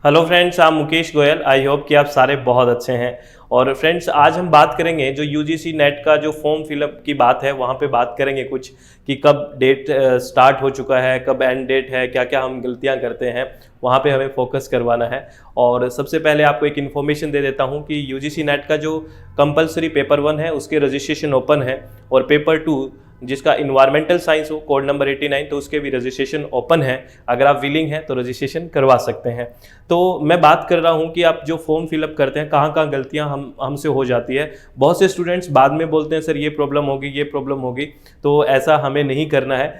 Hello friends, I'm Mukesh Goyal. I hope कि आप सारे बहुत अच्छे हैं। और फ्रेंड्स, आज हम बात करेंगे जो यूजीसी नेट का जो फॉर्म फिलअप की बात है, वहाँ पे बात करेंगे कुछ कि कब डेट स्टार्ट हो चुका है, कब एंड डेट है, क्या क्या हम गलतियाँ करते हैं, वहाँ पे हमें फोकस करवाना है। और सबसे पहले आपको एक इन्फॉर्मेशन दे देता हूँ कि यूजीसी नेट का जो कंपलसरी पेपर 1 है उसके रजिस्ट्रेशन ओपन है, और पेपर 2 जिसका इन्वायरमेंटल साइंस हो कोड नंबर 89, तो उसके भी रजिस्ट्रेशन ओपन है। अगर आप विलिंग हैं तो रजिस्ट्रेशन करवा सकते हैं। तो मैं बात कर रहा हूं कि आप जो फॉर्म फिलअप करते हैं कहाँ कहाँ गलतियां हमसे हो जाती है। बहुत से स्टूडेंट्स बाद में बोलते हैं सर ये प्रॉब्लम होगी, ये प्रॉब्लम होगी, तो ऐसा हमें नहीं करना है।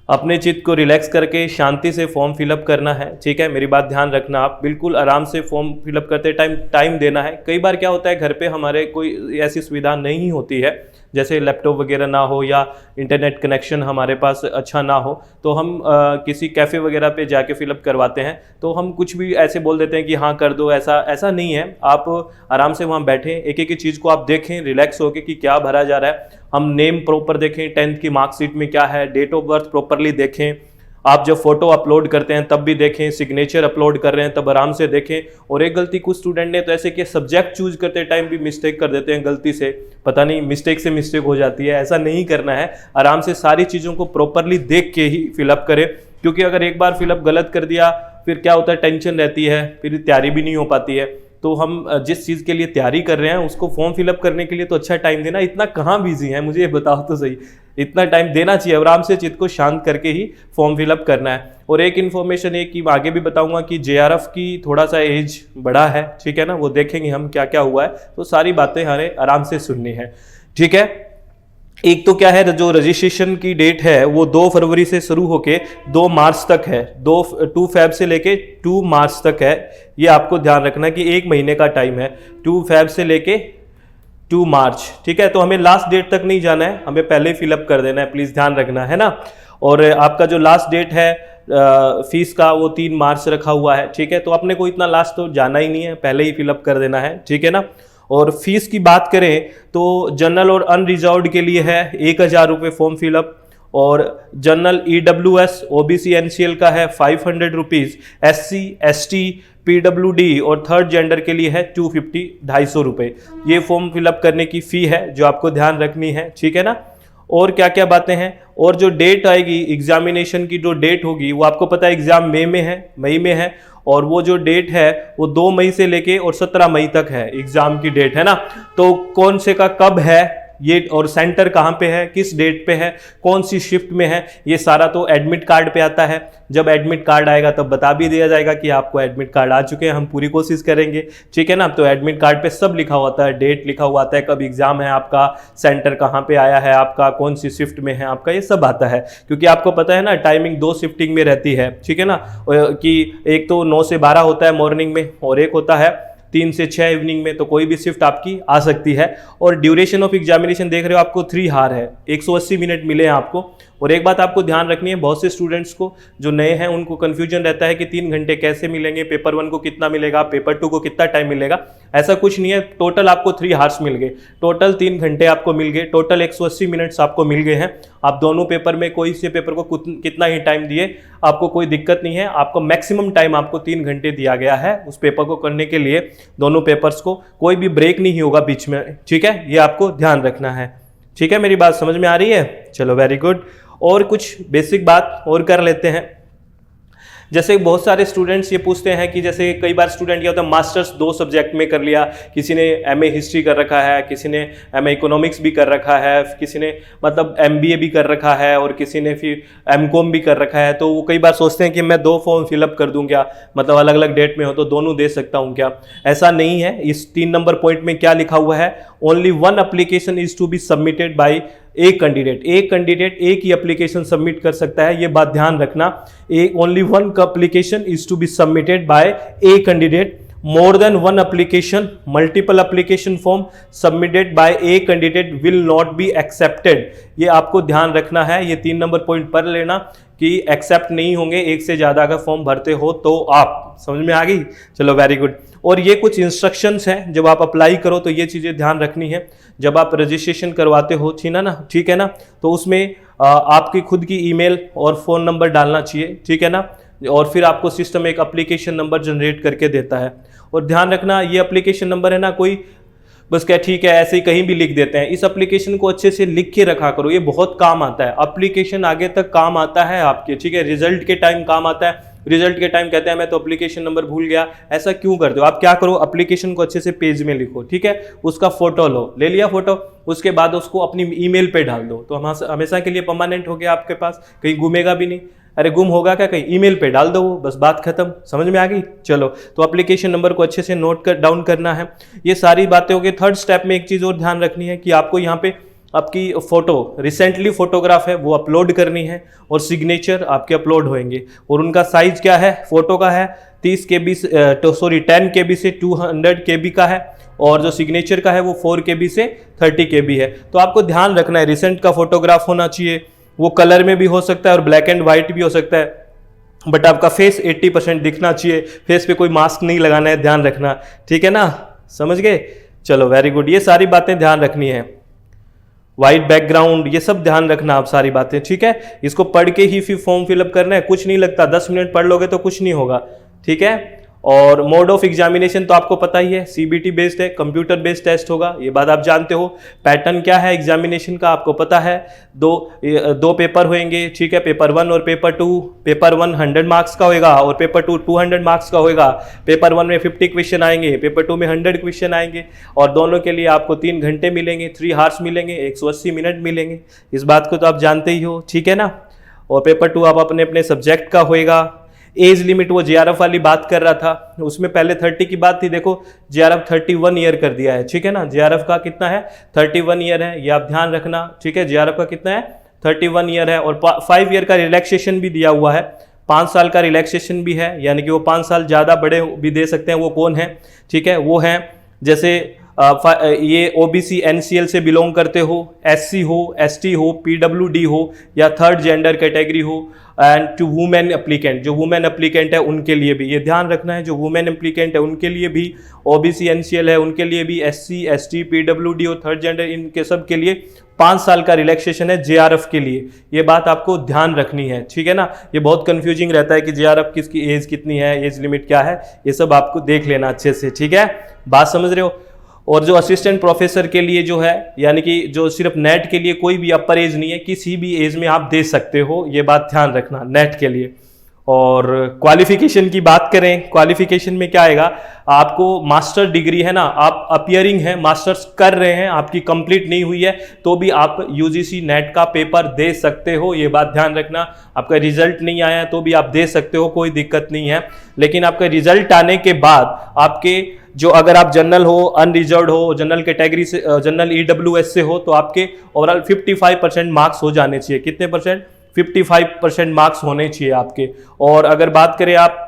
अपने चित्त को रिलैक्स करके शांति से फॉर्म फिलअप करना है, ठीक है। मेरी बात ध्यान रखना, आप बिल्कुल आराम से फॉर्म फिलअप करते टाइम देना है। कई बार क्या होता है, घर पे हमारे कोई ऐसी सुविधा नहीं होती है, जैसे लैपटॉप वगैरह ना हो या इंटरनेट कनेक्शन हमारे पास अच्छा ना हो, तो हम किसी कैफ़े वगैरह पे जाके फिलअप करवाते हैं। तो हम कुछ भी ऐसे बोल देते हैं कि हाँ कर दो, ऐसा नहीं है। आप आराम से वहाँ बैठें, एक एक चीज़ को आप देखें रिलैक्स होकर कि क्या भरा जा रहा है। हम नेम प्रॉपर देखें, 10th की मार्कशीट में क्या है, डेट ऑफ बर्थ प्रॉपरली देखें। आप जब फोटो अपलोड करते हैं तब भी देखें, सिग्नेचर अपलोड कर रहे हैं तब आराम से देखें। और एक गलती कुछ स्टूडेंट ने तो ऐसे कि सब्जेक्ट चूज करते टाइम भी मिस्टेक कर देते हैं गलती से, पता नहीं मिस्टेक से मिस्टेक हो जाती है। ऐसा नहीं करना है, आराम से सारी चीज़ों को प्रॉपरली देख के ही फिलअप करें, क्योंकि अगर एक बार फिलअप गलत कर दिया फिर क्या होता है, टेंशन रहती है, फिर तैयारी भी नहीं हो पाती है। तो हम जिस चीज़ के लिए तैयारी कर रहे हैं उसको फॉर्म फिलअप करने के लिए तो अच्छा टाइम देना। इतना कहाँ बिजी है, मुझे ये बताओ तो सही। इतना टाइम देना चाहिए, आराम से चित्त को शांत करके ही फॉर्म फिलअप करना है। और एक इन्फॉर्मेशन है कि आगे भी बताऊंगा कि जेआरएफ की थोड़ा सा एज बड़ा है, ठीक है ना, वो देखेंगे हम क्या क्या हुआ है, तो सारी बातें हमें आराम से सुननी है, ठीक है। एक तो क्या है, जो रजिस्ट्रेशन की डेट है वो 2 फरवरी से शुरू होके 2 मार्च तक है। 2 फैब से लेके 2 मार्च तक है। ये आपको ध्यान रखना कि 1 महीने का टाइम है, 2 फैब से लेके 2 मार्च, ठीक है। तो हमें लास्ट डेट तक नहीं जाना है, हमें पहले ही फिलअप कर देना है, प्लीज़ ध्यान रखना है ना। और आपका जो लास्ट डेट है फीस का वो 3 मार्च रखा हुआ है, ठीक है। तो अपने को इतना लास्ट तो जाना ही नहीं है, पहले ही फिलअप कर देना है, ठीक है ना। और फीस की बात करें तो जनरल और अनरिजर्व्ड के लिए है 1000 रुपये फॉर्म फिलअप, और जनरल EWS OBC NCL का है 500 रुपीज़, SC ST PWD और थर्ड जेंडर के लिए है 250 250 रुपये। ये फॉर्म फिलअप करने की फ़ी है जो आपको ध्यान रखनी है, ठीक है ना। और क्या क्या बातें हैं, और जो डेट आएगी एग्जामिनेशन की, जो डेट होगी वो आपको पता है एग्जाम मई में है, और वो जो डेट है वो 2 मई से लेके और 17 मई तक है एग्जाम की डेट, है ना। तो कौन से का कब है ये, और सेंटर कहाँ पे है, किस डेट पे है, कौन सी शिफ्ट में है, ये सारा तो एडमिट कार्ड पे आता है। जब एडमिट कार्ड आएगा तब बता भी दिया जाएगा कि आपको एडमिट कार्ड आ चुके हैं। हम पूरी कोशिश करेंगे, ठीक है ना। तो एडमिट कार्ड पे सब लिखा होता है, डेट लिखा हुआ आता है, कब एग्जाम है आपका, सेंटर कहाँ पे आया है आपका, कौन सी शिफ्ट में है आपका, ये सब आता है। क्योंकि आपको पता है ना टाइमिंग 2 शिफ्टिंग में रहती है, ठीक है ना, कि एक तो 9 से 12 होता है मॉर्निंग में, और एक होता है 3 से 6 इवनिंग में। तो कोई भी शिफ्ट आपकी आ सकती है। और ड्यूरेशन ऑफ एग्जामिनेशन देख रहे हो आपको 3 हार है, 180 मिनट मिले हैं आपको। और एक बात आपको ध्यान रखनी है, बहुत से स्टूडेंट्स को जो नए हैं उनको कंफ्यूजन रहता है कि 3 घंटे कैसे मिलेंगे, पेपर 1 को कितना मिलेगा, पेपर 2 को कितना टाइम मिलेगा। ऐसा कुछ नहीं है, टोटल आपको 3 हार्स मिल गए, टोटल 3 घंटे आपको मिल गए, टोटल 180 मिनट्स आपको मिल गए हैं। आप दोनों पेपर में कोई से पेपर को कितना ही टाइम दिए, आपको कोई दिक्कत नहीं है। आपको मैक्सिमम टाइम आपको 3 घंटे दिया गया है उस पेपर को करने के लिए। दोनों पेपर्स को कोई भी ब्रेक नहीं होगा बीच में, ठीक है, ये आपको ध्यान रखना है, ठीक है। मेरी बात समझ में आ रही है? चलो वेरी गुड। और कुछ बेसिक बात और कर लेते हैं। जैसे बहुत सारे स्टूडेंट्स ये पूछते हैं कि जैसे कई बार स्टूडेंट क्या होता है, मास्टर्स 2 सब्जेक्ट में कर लिया, किसी ने MA हिस्ट्री कर रखा है, किसी ने MA इकोनॉमिक्स भी कर रखा है, किसी ने मतलब MBA भी कर रखा है, और किसी ने फिर MCOM भी कर रखा है। तो वो कई बार सोचते हैं कि मैं 2 फॉर्म फिलअप कर दूं क्या, मतलब अलग अलग डेट में हो तो दोनों दे सकता हूं क्या। ऐसा नहीं है। इस 3 नंबर पॉइंट में क्या लिखा हुआ है, only 1 application is to be submitted by एक कैंडिडेट एक ही एप्लीकेशन सबमिट कर सकता है, ये बात ध्यान रखना। Only 1 application is to be submitted by a candidate. More than 1 application, multiple application form submitted by a candidate will not be accepted. ये आपको ध्यान रखना है, ये 3 नंबर पॉइंट पढ़ लेना कि एक्सेप्ट नहीं होंगे एक से ज़्यादा अगर फॉर्म भरते हो तो। आप समझ में आ गई? चलो वेरी गुड। और ये कुछ इंस्ट्रक्शंस हैं, जब आप अप्लाई करो तो ये चीज़ें ध्यान रखनी है। जब आप रजिस्ट्रेशन करवाते हो, ठीक है ना, तो उसमें आपकी खुद की ईमेल और फ़ोन नंबर डालना चाहिए, ठीक है ना। और फिर आपको सिस्टम एक एप्लीकेशन नंबर जनरेट करके देता है। और ध्यान रखना ये एप्लीकेशन नंबर है ना कोई बस क्या ठीक है ऐसे ही कहीं भी लिख देते हैं, इस एप्लीकेशन को अच्छे से लिख के रखा करो, ये बहुत काम आता है। एप्लीकेशन आगे तक काम आता है आपके, ठीक है, रिजल्ट के टाइम काम आता है। रिजल्ट के टाइम कहते हैं मैं तो एप्लीकेशन नंबर भूल गया, ऐसा क्यों करते हो आप? क्या करो, एप्लीकेशन को अच्छे से पेज में लिखो, ठीक है, उसका फोटो लो, ले लिया फोटो, उसके बाद उसको अपनी ईमेल पे डाल दो, तो हमेशा के लिए परमानेंट हो गया आपके पास, कहीं घूमेगा भी नहीं। अरे गुम होगा क्या कहीं, ईमेल पे डाल दो वो, बस बात खत्म। समझ में आ गई? चलो, तो एप्लीकेशन नंबर को अच्छे से नोट डाउन करना है। ये सारी बातें हो गई। थर्ड स्टेप में एक चीज़ और ध्यान रखनी है कि आपको यहाँ पे आपकी फोटो रिसेंटली फोटोग्राफ है वो अपलोड करनी है, और सिग्नेचर आपके अपलोड होंगे, और उनका साइज क्या है, फोटो का है 10 KB से 200 KB का है, और जो सिग्नेचर का है वो 4 KB से 30 KB है। तो आपको ध्यान रखना है रिसेंट का फोटोग्राफ होना चाहिए, वो कलर में भी हो सकता है और ब्लैक एंड व्हाइट भी हो सकता है, बट आपका फेस 80% दिखना चाहिए, फेस पे कोई मास्क नहीं लगाना है, ध्यान रखना, ठीक है ना, समझ गए? चलो वेरी गुड, ये सारी बातें ध्यान रखनी है। वाइट बैकग्राउंड ये सब ध्यान रखना आप सारी बातें, ठीक है। इसको पढ़ के ही फिर फॉर्म फिलअप करना है, कुछ नहीं लगता, 10 मिनट पढ़ लोगे तो कुछ नहीं होगा, ठीक है। और मोड ऑफ एग्जामिनेशन तो आपको पता ही है, CBT बेस्ड है, कंप्यूटर बेस्ड टेस्ट होगा, ये बात आप जानते हो। पैटर्न क्या है एग्जामिनेशन का आपको पता है, दो पेपर होंगे, ठीक है, पेपर 1 और पेपर 2। पेपर 1 100 मार्क्स का होगा और पेपर 2 200 मार्क्स का होगा। पेपर 1 में 50 क्वेश्चन आएंगे, पेपर 2 में 100 क्वेश्चन आएंगे, और दोनों के लिए आपको 3 घंटे मिलेंगे, 3 आवर्स मिलेंगे, 180 मिनट मिलेंगे। इस बात को तो आप जानते ही हो, ठीक है ना। और पेपर 2 आप अपने अपने सब्जेक्ट का होएगा। एज लिमिट वो JRF वाली बात कर रहा था, उसमें पहले 30 की बात थी, देखो JRF 31 ईयर कर दिया है, ठीक है ना। JRF का कितना है, 31 ईयर है, ये आप ध्यान रखना, ठीक है। JRF का कितना है, 31 ईयर है, और 5 ईयर का रिलैक्सेशन भी दिया हुआ है, 5 साल का रिलैक्सेशन भी है, यानी कि वो 5 साल ज़्यादा बड़े भी दे सकते हैं। वो कौन है, ठीक है, वो है जैसे ये OBC NCL से बिलोंग करते हो, SC हो, ST हो, PWD हो, या थर्ड जेंडर कैटेगरी हो, एंड टू वुमेन एप्लीकेंट, जो वुमेन एप्लीकेंट है उनके लिए भी ये ध्यान रखना है, जो वुमेन एप्लीकेंट है उनके लिए भी OBC NCL है, उनके लिए भी SC ST PWD और थर्ड जेंडर, इनके सब के लिए 5 साल का रिलैक्सेशन है JRF के लिए। ये बात आपको ध्यान रखनी है, ठीक है ना। ये बहुत कंफ्यूजिंग रहता है कि JRF किसकी एज कितनी है, एज लिमिट क्या है, ये सब आपको देख लेना अच्छे से, ठीक है, बात समझ रहे हो। और जो असिस्टेंट प्रोफेसर के लिए जो है, यानी कि जो सिर्फ नेट के लिए, कोई भी अपर एज नहीं है, किसी भी एज में आप दे सकते हो, ये बात ध्यान रखना नेट के लिए। और क्वालिफिकेशन की बात करें, क्वालिफिकेशन में क्या आएगा, आपको मास्टर डिग्री है ना, आप अपियरिंग है, मास्टर्स कर रहे हैं, आपकी कंप्लीट नहीं हुई है तो भी आप UGC नेट का पेपर दे सकते हो, ये बात ध्यान रखना। आपका रिजल्ट नहीं आया तो भी आप दे सकते हो, कोई दिक्कत नहीं है। लेकिन आपका रिजल्ट आने के बाद आपके जो, अगर आप जनरल हो, अनरिजर्व हो, जनरल कैटेगरी से, जनरल EWS से हो, तो आपके ओवरऑल 55% मार्क्स हो जाने चाहिए। कितने परसेंट? 55% मार्क्स होने चाहिए आपके। और अगर बात करें आप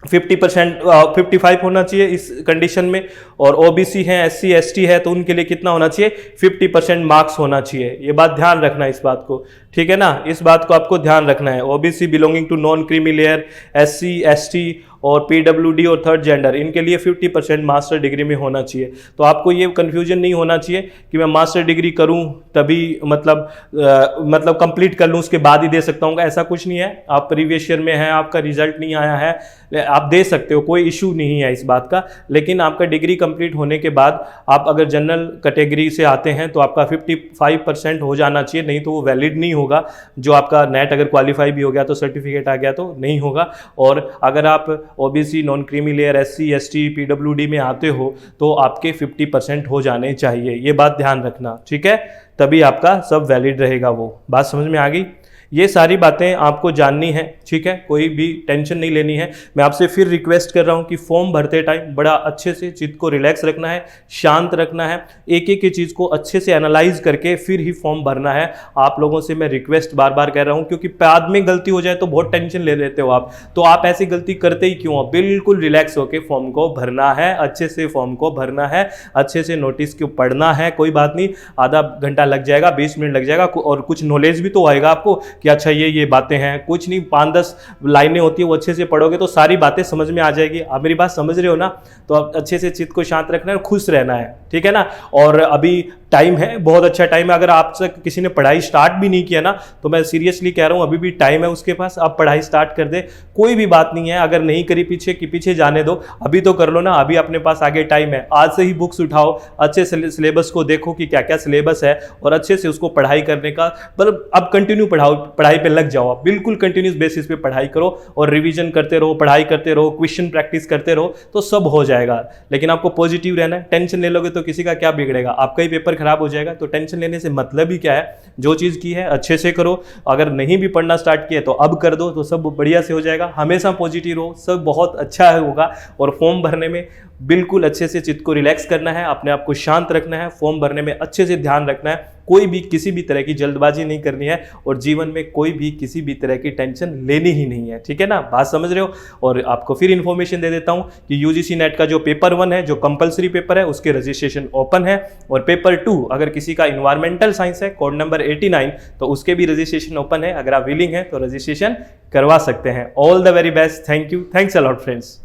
55 होना चाहिए इस कंडीशन में, और OBC है, SC ST है, तो उनके लिए कितना होना चाहिए, 50% मार्क्स होना चाहिए। ये बात ध्यान रखना इस बात को, ठीक है ना, इस बात को आपको ध्यान रखना है। OBC belonging to non creamy layer, SC ST और PWD और थर्ड जेंडर, इनके लिए 50% मास्टर डिग्री में होना चाहिए। तो आपको ये कंफ्यूजन नहीं होना चाहिए कि मैं मास्टर डिग्री करूं तभी मतलब कंप्लीट कर लूं उसके बाद ही दे सकता हूं, ऐसा कुछ नहीं है। आप प्रीवियस ईयर में हैं, आपका रिजल्ट नहीं आया है, आप दे सकते हो, कोई इशू नहीं है इस बात का। लेकिन आपका डिग्री कंप्लीट होने के बाद आप अगर जनरल कैटेगरी से आते हैं तो आपका 55% हो जाना चाहिए, नहीं तो वो वैलिड नहीं होगा। जो आपका नेट अगर क्वालिफाई भी हो गया तो सर्टिफिकेट आ गया तो नहीं होगा। और अगर आप OBC non creamy layer, SC ST PWD में आते हो तो आपके 50% हो जाने चाहिए, ये बात ध्यान रखना, ठीक है, तभी आपका सब वैलिड रहेगा। वो बात समझ में आ गई। ये सारी बातें आपको जाननी है, ठीक है, कोई भी टेंशन नहीं लेनी है। मैं आपसे फिर रिक्वेस्ट कर रहा हूँ कि फॉर्म भरते टाइम बड़ा अच्छे से चित्त को रिलैक्स रखना है, शांत रखना है, एक एक चीज़ को अच्छे से एनालाइज करके फिर ही फॉर्म भरना है। आप लोगों से मैं रिक्वेस्ट बार बार कर रहा हूँ, क्योंकि बाद में गलती हो जाए तो बहुत टेंशन ले लेते हो आप, तो आप ऐसी गलती करते ही क्यों हो। बिल्कुल रिलैक्स होकर फॉर्म को भरना है, अच्छे से फॉर्म को भरना है, अच्छे से नोटिस को पढ़ना है। कोई बात नहीं, आधा घंटा लग जाएगा, 20 मिनट लग जाएगा, और कुछ नॉलेज भी तो आएगा आपको कि अच्छा ये बातें हैं, कुछ नहीं, 5-10 लाइनें होती है, वो अच्छे से पढ़ोगे तो सारी बातें समझ में आ जाएगी। आप मेरी बात समझ रहे हो ना? तो आप अच्छे से चित्त को शांत रखना है और खुश रहना है, ठीक है ना? और अभी टाइम है, बहुत अच्छा टाइम है। अगर आपसे किसी ने पढ़ाई स्टार्ट भी नहीं किया ना, तो मैं सीरियसली कह रहा हूँ, अभी भी टाइम है उसके पास, आप पढ़ाई स्टार्ट कर दे, कोई भी बात नहीं है। अगर नहीं करी पीछे की पीछे जाने दो, अभी तो कर लो ना, अभी अपने पास आगे टाइम है। आज से ही बुक्स उठाओ, अच्छे से सिलेबस को देखो कि क्या क्या सिलेबस है और अच्छे से उसको पढ़ाई करने का, मतलब अब कंटिन्यू पढ़ाई पे लग जाओ, आप बिल्कुल कंटिन्यूस बेसिस पे पढ़ाई करो और रिवीजन करते रहो, पढ़ाई करते रहो, क्वेश्चन प्रैक्टिस करते रहो, तो सब हो जाएगा। लेकिन आपको पॉजिटिव रहना है। टेंशन ले लोगे तो किसी का क्या बिगड़ेगा? आपका ही पेपर खराब हो जाएगा। तो टेंशन लेने से मतलब ही क्या है? जो चीज़ की है अच्छे से करो। अगर नहीं भी पढ़ना स्टार्ट किया तो अब कर दो, तो सब बढ़िया से हो जाएगा। हमेशा पॉजिटिव रहो, सब बहुत अच्छा होगा। और फॉर्म भरने में बिल्कुल अच्छे से चित्त को रिलैक्स करना है, अपने आप को शांत रखना है, फॉर्म भरने में अच्छे से ध्यान रखना है, कोई भी किसी भी तरह की जल्दबाजी नहीं करनी है और जीवन में कोई भी किसी भी तरह की टेंशन लेनी ही नहीं है, ठीक है ना? बात समझ रहे हो? और आपको फिर इन्फॉर्मेशन दे देता हूं कि यूजीसी नेट का जो पेपर 1 है, जो कंपलसरी पेपर है, उसके रजिस्ट्रेशन ओपन है। और पेपर 2 अगर किसी का इन्वायरमेंटल साइंस है, कोड नंबर 89, तो उसके भी रजिस्ट्रेशन ओपन है। अगर आप विलिंग है तो रजिस्ट्रेशन करवा सकते हैं। All the very best, thank you, thanks a lot friends.